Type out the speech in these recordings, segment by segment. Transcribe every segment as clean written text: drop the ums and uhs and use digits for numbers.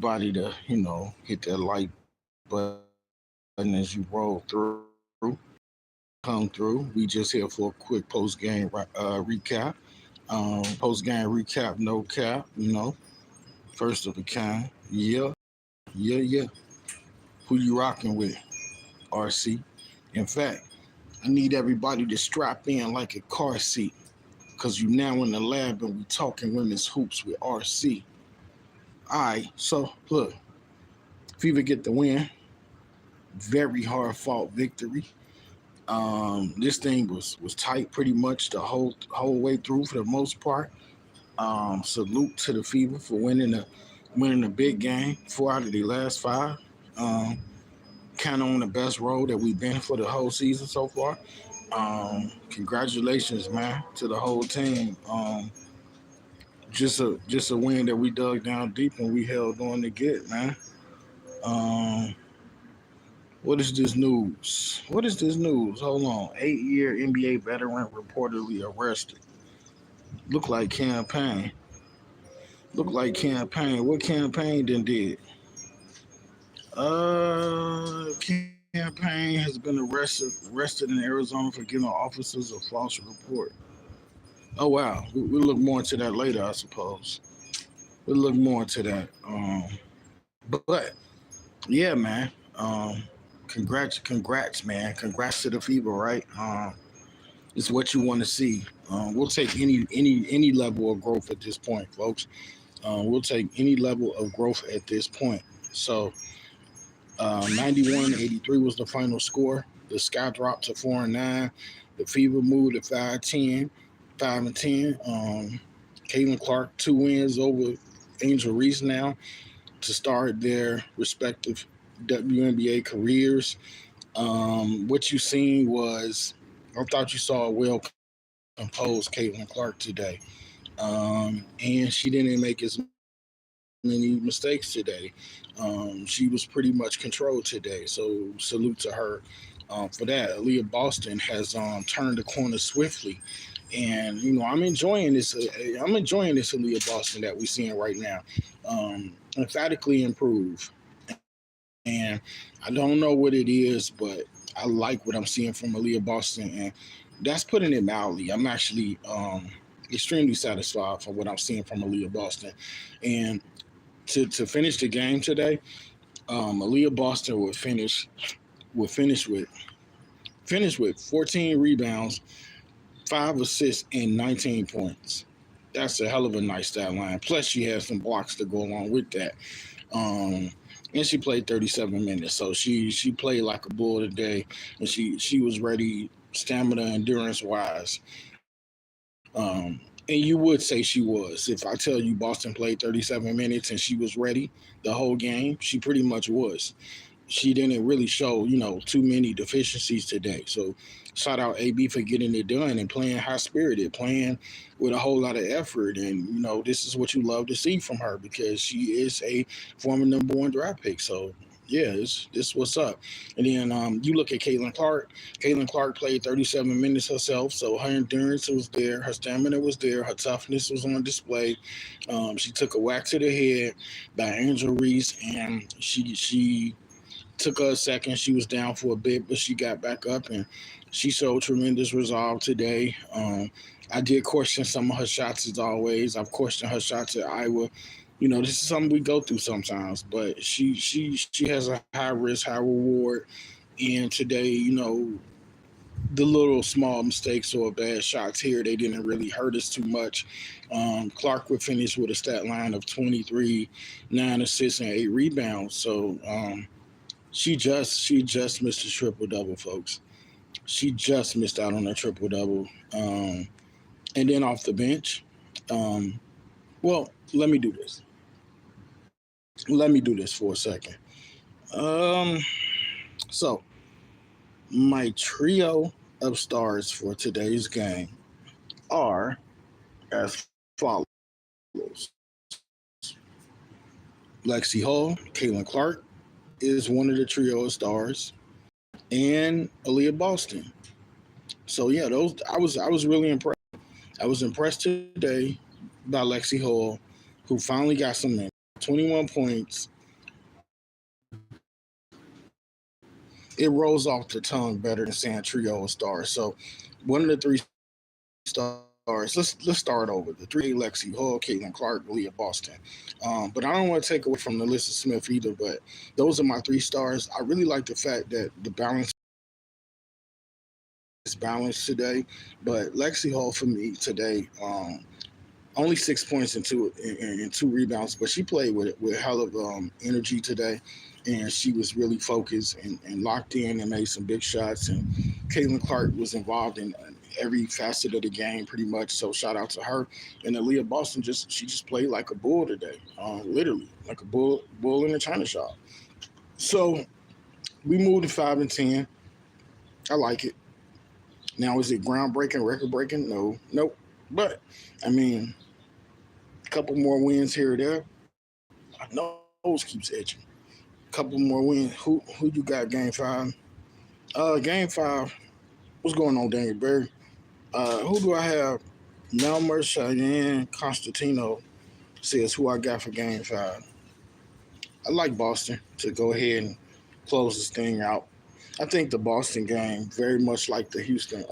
everybody to, hit that like button as you roll through. Come through. We just here for a quick post game recap. Post game recap, no cap, first of a kind. Yeah, yeah, yeah. Who you rocking with, RC? In fact, I need everybody to strap in like a car seat, because you now in the lab and we talking women's hoops with RC. All right, so look, Fever get the win. Very hard fought victory. This thing was tight pretty much the whole way through for the most part. Salute to the Fever for winning a big game, 4 out of the last 5. Um, kind of on the best road that we've been for the whole season so far. Congratulations, man, to the whole team. Just a win that we dug down deep and we held on to get, man. Um, what is this news? What is this news? Hold on. 8-year NBA veteran reportedly arrested. Look like campaign. Look like campaign. What campaign then did? Campaign has been arrested in Arizona for giving officers a false report. Oh wow, we'll look more into that later, I suppose. We'll look more into that. But yeah, man. Congrats, man. Congrats to the Fever, right? It's what you want to see. We'll take any level of growth at this point, folks. We'll take any level of growth at this point. So 91-83 was the final score. The Sky dropped to 4-9. The Fever moved to 5-10, 5-10. Caitlin Clark 2 wins over Angel Reese now to start their respective WNBA careers. What you seen was, I thought you saw a well composed Caitlin Clark today, and she didn't make as many mistakes today. She was pretty much controlled today, so salute to her for that. Aaliyah Boston has turned the corner swiftly, and I'm enjoying this Aaliyah Boston that we're seeing right now. Emphatically improve, and I don't know what it is, but I like what I'm seeing from Aaliyah Boston, and that's putting it mildly. I'm actually extremely satisfied for what I'm seeing from Aaliyah Boston, and to finish the game today, Aaliyah Boston would finish with 14 rebounds, 5 assists, and 19 points. That's a hell of a nice stat line. Plus, she has some blocks to go along with that. Um, and she played 37 minutes, so she played like a bull today, and she was ready, stamina, endurance wise. And you would say she was. If I tell you Boston played 37 minutes and she was ready the whole game, she pretty much was. She didn't really show, too many deficiencies today. So shout out AB for getting it done and playing high spirited, playing with a whole lot of effort. And, this is what you love to see from her because she is a former number 1 draft pick. So yeah, this what's up. And then you look at Caitlin Clark. Caitlin Clark played 37 minutes herself, so her endurance was there, her stamina was there, her toughness was on display. She took a whack to the head by Angel Reese, and she took her a second. She was down for a bit, but she got back up and she showed tremendous resolve today. I did question some of her shots as always. I've questioned her shots at Iowa. This is something we go through sometimes, but she has a high risk, high reward. And today, the little small mistakes or bad shots here, they didn't really hurt us too much. Clark would finish with a stat line of 23, 9 assists, and 8 rebounds. So she just missed a triple double, folks. She just missed out on a triple double. And then off the bench, um, well, let me do this for a second. Um, so my trio of stars for today's game are as follows: Lexi Hall, Caitlin Clark is one of the trio of stars, and Aaliyah Boston. So yeah, those I was really impressed. I was impressed today by Lexi Hall, who finally got some minutes. 21 points. It rolls off the tongue better than saying trio of stars. So one of the three stars. Let's start over. The three: Lexi Hull, Caitlin Clark, Leah Boston. But I don't want to take away from the Alyssa Smith either. But those are my three stars. I really like the fact that the balance is balanced today. But Lexi Hull for me today. Only 6 points and two rebounds, but she played with hell of energy today, and she was really focused and locked in and made some big shots. And Caitlin Clark was involved in every facet of the game pretty much. So shout out to her. And Aaliyah Boston just played like a bull today, literally like a bull in a china shop. So we moved to 5 and 10. I like it. Now is it groundbreaking, record breaking? No, nope. But I mean, couple more wins here or there. My nose keeps itching. Couple more wins. Who you got? Game 5. Game 5. What's going on, Daniel Berry? Who do I have? Melmer Cheyenne Constantino says who I got for Game 5. I like Boston to go ahead and close this thing out. I think the Boston game very much like the Houston.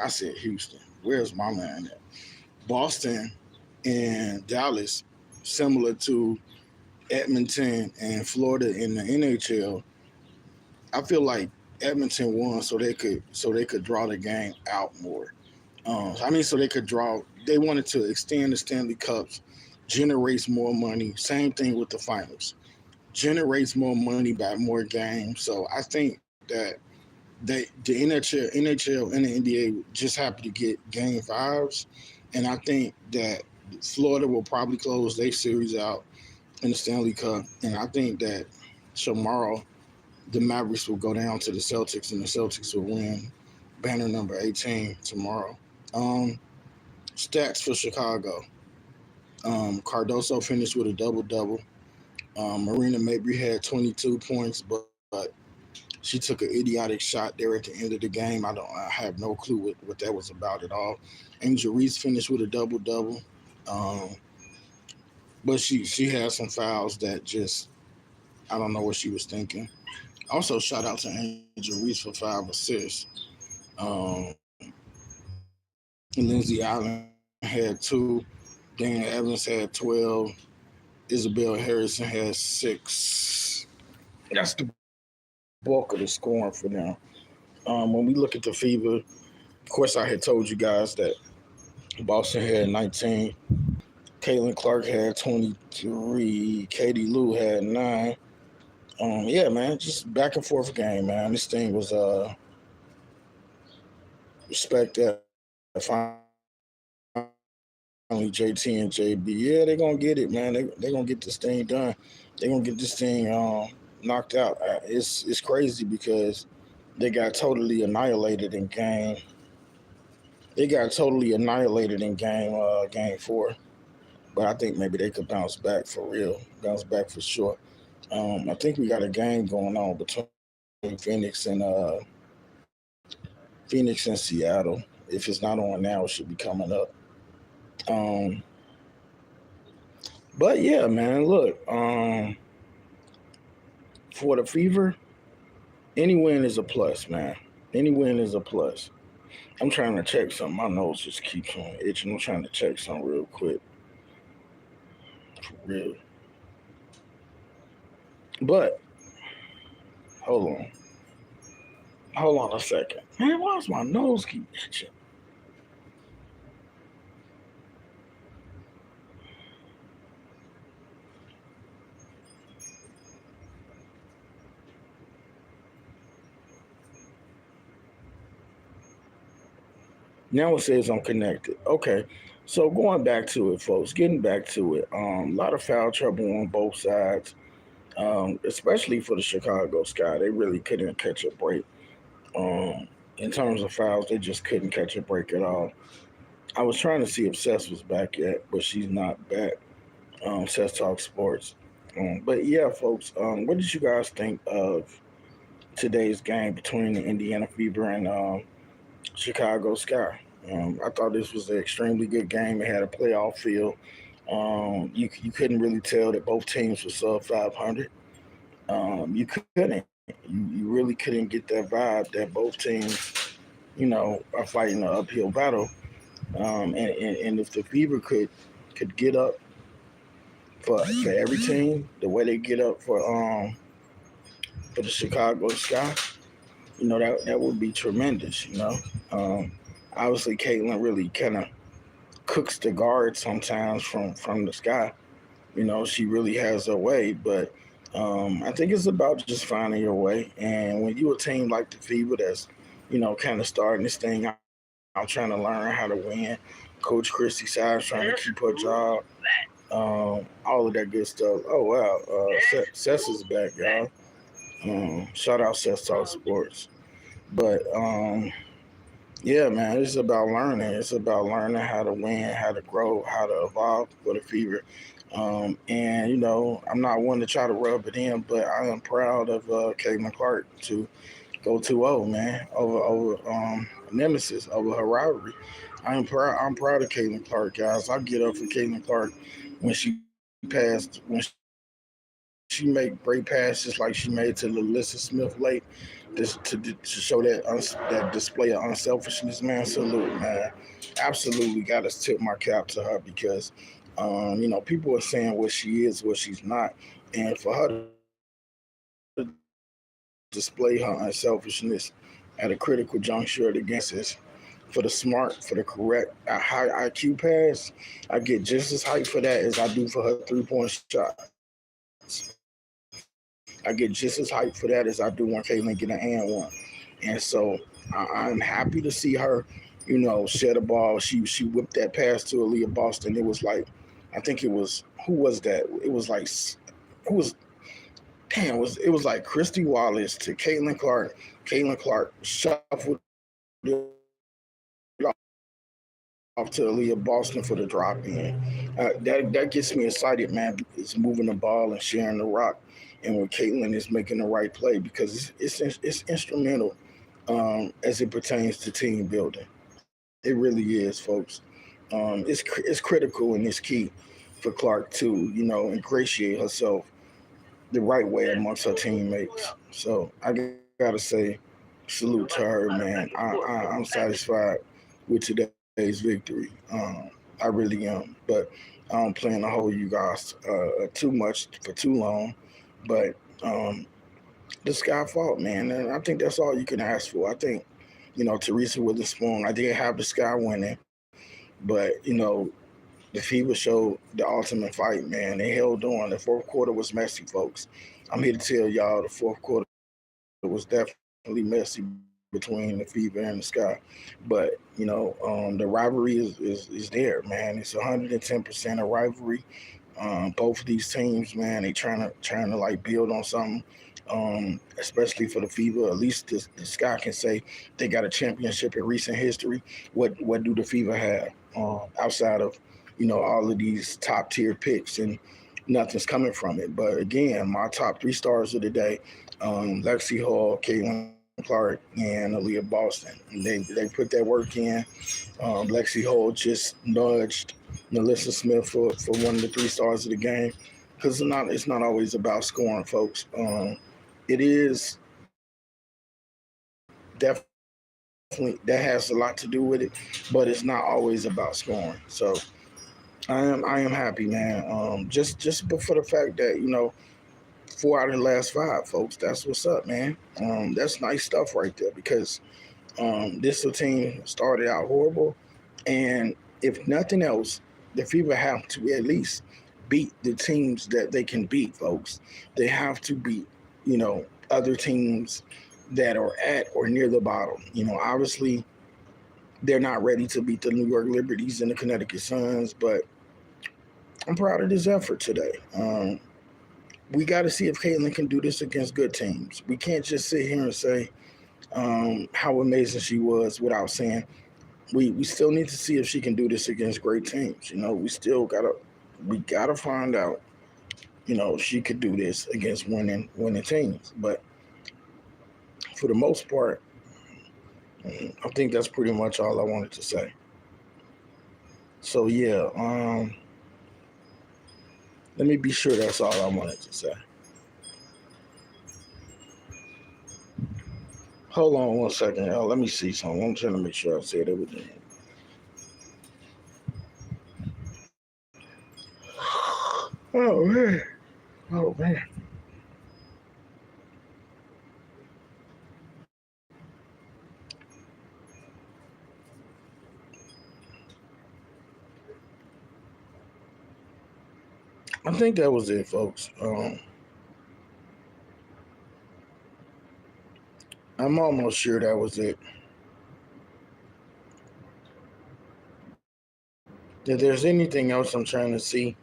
I said Houston. Where's my man at? Boston and Dallas, similar to Edmonton and Florida in the NHL. I feel like Edmonton won so they could draw the game out more. So they could draw. They wanted to extend the Stanley Cups, generates more money. Same thing with the finals, generates more money by more games. So I think that the NHL and the NBA just happy to get Game 5s, and I think that Florida will probably close their series out in the Stanley Cup, and I think that tomorrow the Mavericks will go down to the Celtics, and the Celtics will win banner number 18 tomorrow. Um, Stats for Chicago. Cardoso finished with a double double. Marina Mabrey had 22 points, but she took an idiotic shot there at the end of the game. I have no clue what that was about at all. Angel Reese finished with a double double. Um, but she had some fouls that just I don't know what she was thinking. Also, shout out to Angel Reese for 5 assists. Um, Lindsay Allen had 2. Dan Evans had 12. Isabel Harrison had 6. That's the bulk of the scoring for them. When we look at the FIBA, of course, I had told you guys that Boston had 19. Caitlin Clark had 23. Katie Lou had 9. Yeah, man, just back and forth game, man. This thing was respect that finally JT and JB. Yeah, they're gonna get it, man. They gonna get this thing done. They're gonna get this thing knocked out. It's crazy because they got totally annihilated in game. They got totally annihilated in game 4. But I think maybe they could bounce back for real, bounce back for sure. I think we got a game going on between Phoenix and Seattle. If it's not on now, it should be coming up. Um, but yeah, man, look, for the Fever, any win is a plus, man. Any win is a plus. I'm trying to check something. My nose just keeps on itching. I'm trying to check something real quick, for real. But hold on, hold on a second, man. Why does my nose keep itching? Now it says I'm connected. Okay. So going back to it, folks, getting back to it, a lot of foul trouble on both sides, especially for the Chicago Sky. They really couldn't catch a break. Um, in terms of fouls, they just couldn't catch a break at all. I was trying to see if Seth was back yet, but she's not back. Seth Talk Sports. But yeah, folks, what did you guys think of today's game between the Indiana Fever and Chicago Sky? I thought this was an extremely good game. It had a playoff feel. You couldn't really tell that both teams were sub 500. You couldn't. You really couldn't get that vibe that both teams, are fighting an uphill battle. And if the Fever could get up for every team, the way they get up for the Chicago Sky, that would be tremendous. Um, Obviously, Caitlin really kind of cooks the guard sometimes from the Sky. She really has her way, but I think it's about just finding your way. And when you a team like the Fever that's, kind of starting this thing out, trying to learn how to win, Coach Christy Sides trying to keep her job, all of that good stuff. Oh wow, Sess is back, y'all. Shout out Sess Talk Sports. But yeah, man, it's about learning. It's about learning how to win, how to grow, how to evolve for the Fever. And I'm not one to try to rub it in, but I am proud of Caitlin Clark to go 2-0, man, over Nemesis, over her rivalry. I'm proud of Caitlin Clark, guys. I get up for Caitlin Clark when she make great passes like she made to Lalissa Smith late, just to show that display of unselfishness, man. Salute, man. Absolutely got to tip my cap to her because, people are saying what she is, what she's not, and for her to display her unselfishness at a critical juncture against for the smart, for the correct, a high IQ pass, I get just as hyped for that as I do for her 3-point shots. I get just as hyped for that as I do when Caitlin get an and one. And so I'm happy to see her, shed a ball. She whipped that pass to Aaliyah Boston. It was like, I think who was that? Who was it was like Christy Wallace to Caitlin Clark. Caitlin Clark shuffled it off to Aaliyah Boston for the drop in. That gets me excited, man. It's moving the ball and sharing the rock. And when Caitlin is making the right play because it's instrumental as it pertains to team building. It really is, folks. It's critical and it's key for Clark to, ingratiate herself the right way amongst her teammates. So I gotta say, salute to her, man. I'm satisfied with today's victory. I really am, but I don't plan to hold you guys too much for too long. But the Sky fault, man, and I think that's all you can ask for. I think, Teresa Witherspoon, I did have the Sky winning, but the Fever showed the ultimate fight, man. They held on. The fourth quarter was messy, folks. I'm here to tell y'all the fourth quarter was definitely messy between the Fever and the Sky. But the rivalry is there, man. It's 110% a rivalry. Both of these teams, man, they trying to like build on something. Especially for the Fever, at least the Sky can say they got a championship in recent history. What do the Fever have? Outside of all of these top tier picks and nothing's coming from it. But again, my top three stars of the day, Lexi Hall, Caitlin Clark, and Aaliyah Boston. They put that work in. Lexi Hall just nudged Melissa Smith for one of the three stars of the game because it's not always about scoring, folks. It is definitely that has a lot to do with it, but it's not always about scoring. So I am happy, man. Just but for the fact that 4 out of the last 5, folks. That's what's up, man. That's nice stuff right there because this team started out horrible, and if nothing else, the Fever have to at least beat the teams that they can beat, folks. They have to beat, other teams that are at or near the bottom. Obviously they're not ready to beat the New York Liberties and the Connecticut Suns, but I'm proud of this effort today. We got to see if Caitlin can do this against good teams. We can't just sit here and say how amazing she was without saying we still need to see if she can do this against great teams. We gotta find out. If she could do this against winning teams. But for the most part, I think that's pretty much all I wanted to say. So yeah, Let me be sure that's all I wanted to say. Hold on one second, y'all. Let me see something. I'm trying to make sure I said everything. Oh man. Oh man. I think that was it, folks. I'm almost sure that was it. If there's anything else I'm trying to see,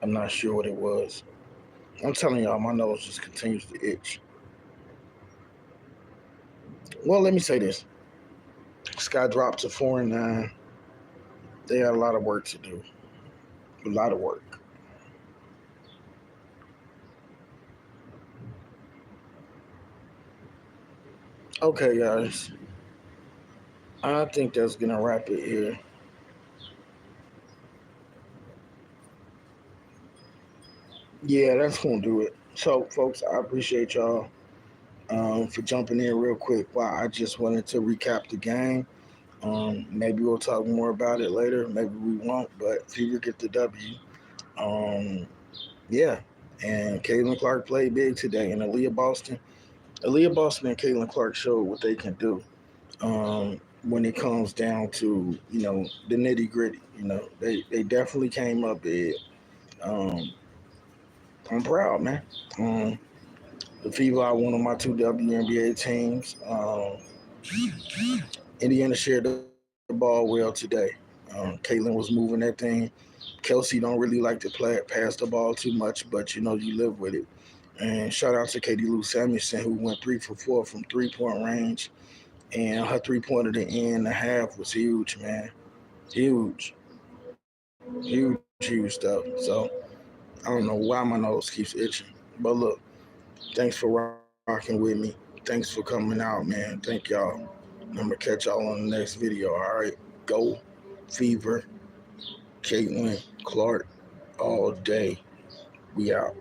I'm not sure what it was. I'm telling y'all, my nose just continues to itch. Well, let me say this. Sky dropped to 4-9. They had a lot of work to do. A lot of work. Okay, guys. I think that's gonna wrap it here. Yeah, that's gonna do it. So, folks, I appreciate y'all for jumping in real quick. While I just wanted to recap the game. Maybe we'll talk more about it later. Maybe we won't. But Fever get the W. Um, yeah. And Caitlin Clark played big today. And Aaliyah Boston and Caitlin Clark showed what they can do. When it comes down to the nitty gritty. They definitely came up big. Um, I'm proud, man. Um, the Fever are one of my two WNBA teams. Indiana shared the ball well today. Caitlin was moving that thing. Kelsey don't really like to pass the ball too much, but you live with it. And shout out to Katie Lou Samuelson, who went 3 for 4 from 3-point range, and her 3-pointer to end the half was huge, man. Huge, huge stuff. So I don't know why my nose keeps itching, but look, thanks for rocking with me. Thanks for coming out, man. Thank y'all. I'm gonna catch y'all on the next video. All right, go Fever, Caitlin Clark, all day. We out.